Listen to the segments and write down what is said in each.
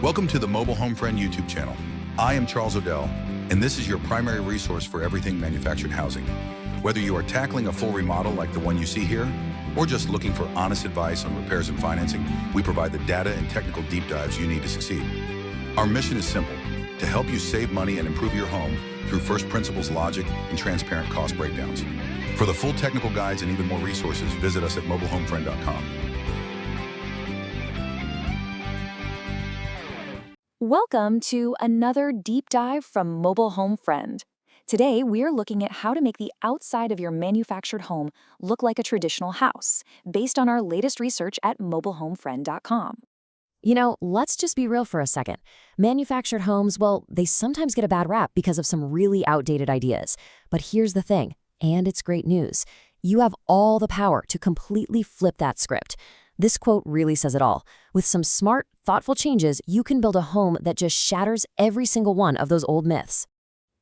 Welcome to the Mobile Home Friend YouTube channel. I am Charles Odell, and this is your primary resource for everything manufactured housing. Whether you are tackling a full remodel like the one you see here, or just looking for honest advice on repairs and financing, we provide the data and technical deep dives you need to succeed. Our mission is simple: to help you save money and improve your home through first principles logic and transparent cost breakdowns. For the full technical guides and even more resources, visit us at mobilehomefriend.com. Welcome to another deep dive from Mobile Home Friend. Today, we're looking at how to make the outside of your manufactured home look like a traditional house, based on our latest research at mobilehomefriend.com. You know, let's just be real for a second. Manufactured homes, well, they sometimes get a bad rap because of some really outdated ideas. But here's the thing, and it's great news. You have all the power to completely flip that script. This quote really says it all. With some smart, thoughtful changes, you can build a home that just shatters every single one of those old myths.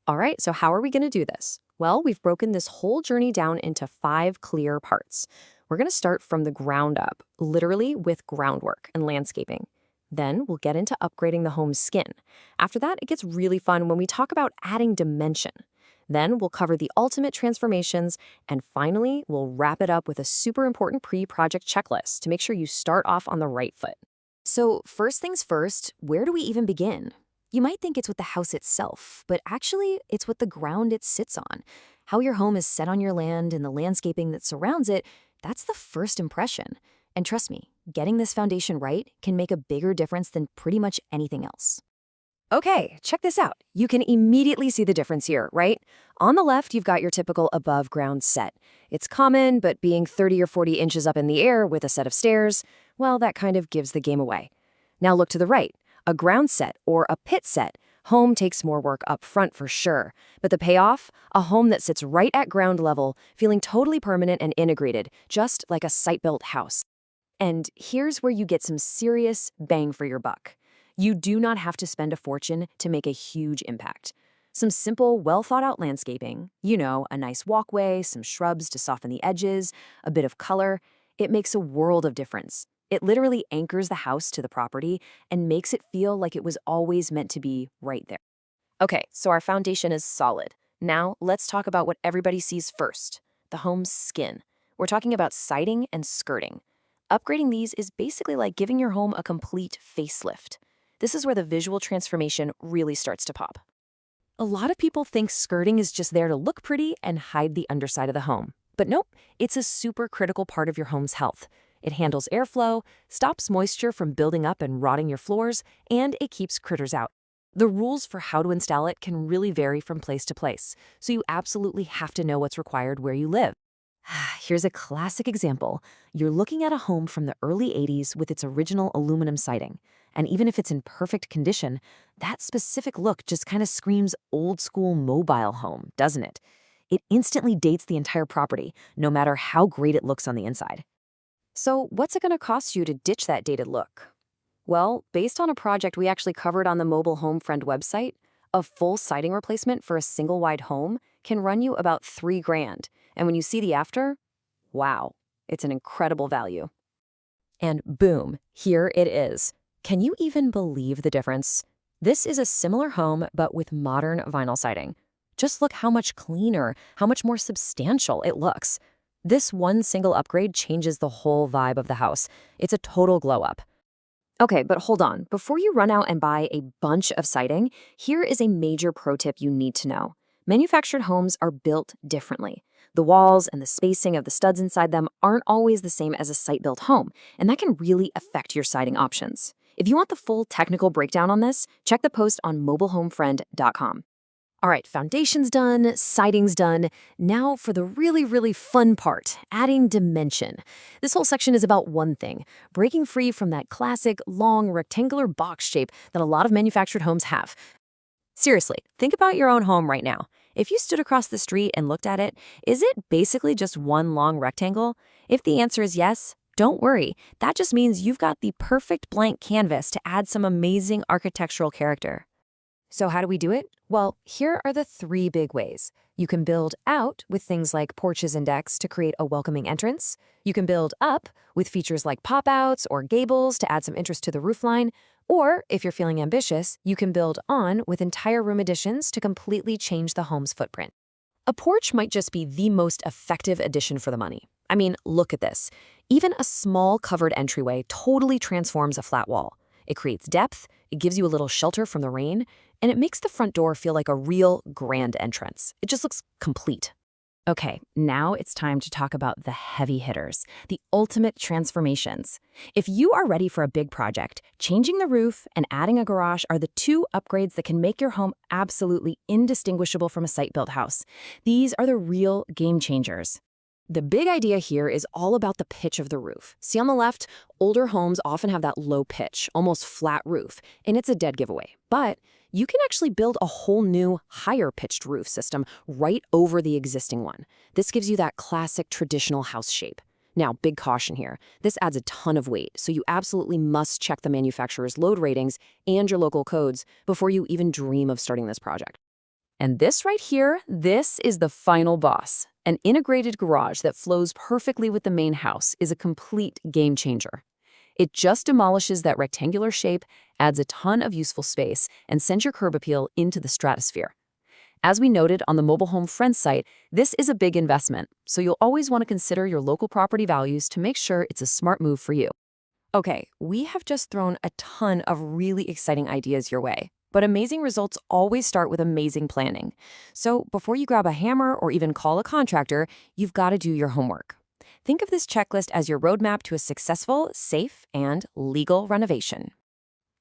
All right, so how are we going to do this? Well, we've broken this whole journey down into 5 clear parts. We're going to start from the ground up, literally with groundwork and landscaping. Then we'll get into upgrading the home's skin. After that, it gets really fun when we talk about adding dimension. Then we'll cover the ultimate transformations, and finally, we'll wrap it up with a super important pre-project checklist to make sure you start off on the right foot. So first things first, where do we even begin? You might think it's with the house itself, but actually, it's with the ground it sits on. How your home is set on your land and the landscaping that surrounds it, that's the first impression. And trust me, getting this foundation right can make a bigger difference than pretty much anything else. Okay, check this out. You can immediately see the difference here, right? On the left, you've got your typical above-ground set. It's common, but being 30 or 40 inches up in the air with a set of stairs, well, that kind of gives the game away. Now look to the right. A ground set or a pit set. Home takes more work up front for sure. But the payoff? A home that sits right at ground level, feeling totally permanent and integrated, just like a site-built house. And here's where you get some serious bang for your buck. You do not have to spend a fortune to make a huge impact. Some simple, well-thought-out landscaping, a nice walkway, some shrubs to soften the edges, a bit of color, it makes a world of difference. It literally anchors the house to the property and makes it feel like it was always meant to be right there. Okay, so our foundation is solid. Now, let's talk about what everybody sees first, the home's skin. We're talking about siding and skirting. Upgrading these is basically like giving your home a complete facelift. This is where the visual transformation really starts to pop. A lot of people think skirting is just there to look pretty and hide the underside of the home. But nope, it's a super critical part of your home's health. It handles airflow, stops moisture from building up and rotting your floors, and it keeps critters out. The rules for how to install it can really vary from place to place, so you absolutely have to know what's required where you live. Here's a classic example. You're looking at a home from the early 80s with its original aluminum siding. And even if it's in perfect condition, that specific look just kind of screams old-school mobile home, doesn't it? It instantly dates the entire property, no matter how great it looks on the inside. So what's it going to cost you to ditch that dated look? Well, based on a project we actually covered on the Mobile Home Friend website, a full siding replacement for a single-wide home can run you about $3,000. And when you see the after, wow, it's an incredible value. And boom, here it is. Can you even believe the difference? This is a similar home, but with modern vinyl siding. Just look how much cleaner, how much more substantial it looks. This one single upgrade changes the whole vibe of the house. It's a total glow up. Okay, but hold on. Before you run out and buy a bunch of siding, here is a major pro tip you need to know. Manufactured homes are built differently. The walls and the spacing of the studs inside them aren't always the same as a site-built home, and that can really affect your siding options. If you want the full technical breakdown on this, check the post on mobilehomefriend.com. All right, foundation's done, siding's done. Now for the really, really fun part, adding dimension. This whole section is about one thing, breaking free from that classic, long, rectangular box shape that a lot of manufactured homes have. Seriously, think about your own home right now. If you stood across the street and looked at it, is it basically just one long rectangle? If the answer is yes, don't worry. That just means you've got the perfect blank canvas to add some amazing architectural character. So how do we do it? Well, here are the 3 big ways. You can build out with things like porches and decks to create a welcoming entrance. You can build up with features like pop-outs or gables to add some interest to the roofline. Or, if you're feeling ambitious, you can build on with entire room additions to completely change the home's footprint. A porch might just be the most effective addition for the money. I mean, look at this. Even a small covered entryway totally transforms a flat wall. It creates depth, it gives you a little shelter from the rain, and it makes the front door feel like a real grand entrance. It just looks complete. Okay, now it's time to talk about the heavy hitters, the ultimate transformations. If you are ready for a big project, changing the roof and adding a garage are the two upgrades that can make your home absolutely indistinguishable from a site-built house. These are the real game changers. The big idea here is all about the pitch of the roof. See on the left, older homes often have that low pitch, almost flat roof, and it's a dead giveaway. But you can actually build a whole new, higher pitched roof system right over the existing one. This gives you that classic traditional house shape. Now, big caution here. This adds a ton of weight, so you absolutely must check the manufacturer's load ratings and your local codes before you even dream of starting this project. And this right here, this is the final boss. An integrated garage that flows perfectly with the main house is a complete game changer. It just demolishes that rectangular shape, adds a ton of useful space, and sends your curb appeal into the stratosphere. As we noted on the Mobile Home Friends site, this is a big investment, so you'll always want to consider your local property values to make sure it's a smart move for you. Okay, we have just thrown a ton of really exciting ideas your way. But amazing results always start with amazing planning. So before you grab a hammer or even call a contractor, you've got to do your homework. Think of this checklist as your roadmap to a successful, safe, and legal renovation.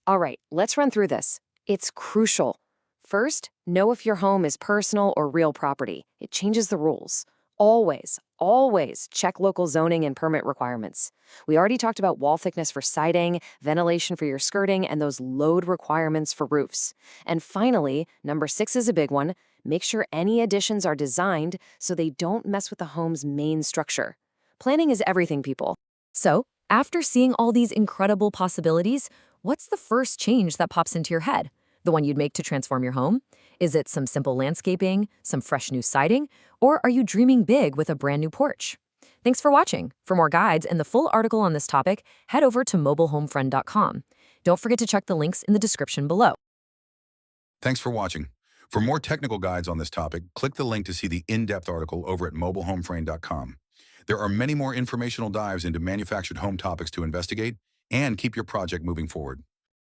All right, let's run through this. It's crucial. First, know if your home is personal or real property. It changes the rules. Always check local zoning and permit requirements. We already talked about wall thickness for siding, ventilation for your skirting, and those load requirements for roofs. And finally, number 6 is a big one. Make sure any additions are designed so they don't mess with the home's main structure. Planning is everything, people. So, after seeing all these incredible possibilities, what's the first change that pops into your head? The one you'd make to transform your home? Is it some simple landscaping, some fresh new siding, or are you dreaming big with a brand new porch? Thanks for watching. For more guides and the full article on this topic, head over to mobilehomefriend.com. Don't forget to check the links in the description below. Thanks for watching. For more technical guides on this topic, click the link to see the in-depth article over at mobilehomefriend.com. There are many more informational dives into manufactured home topics to investigate and keep your project moving forward.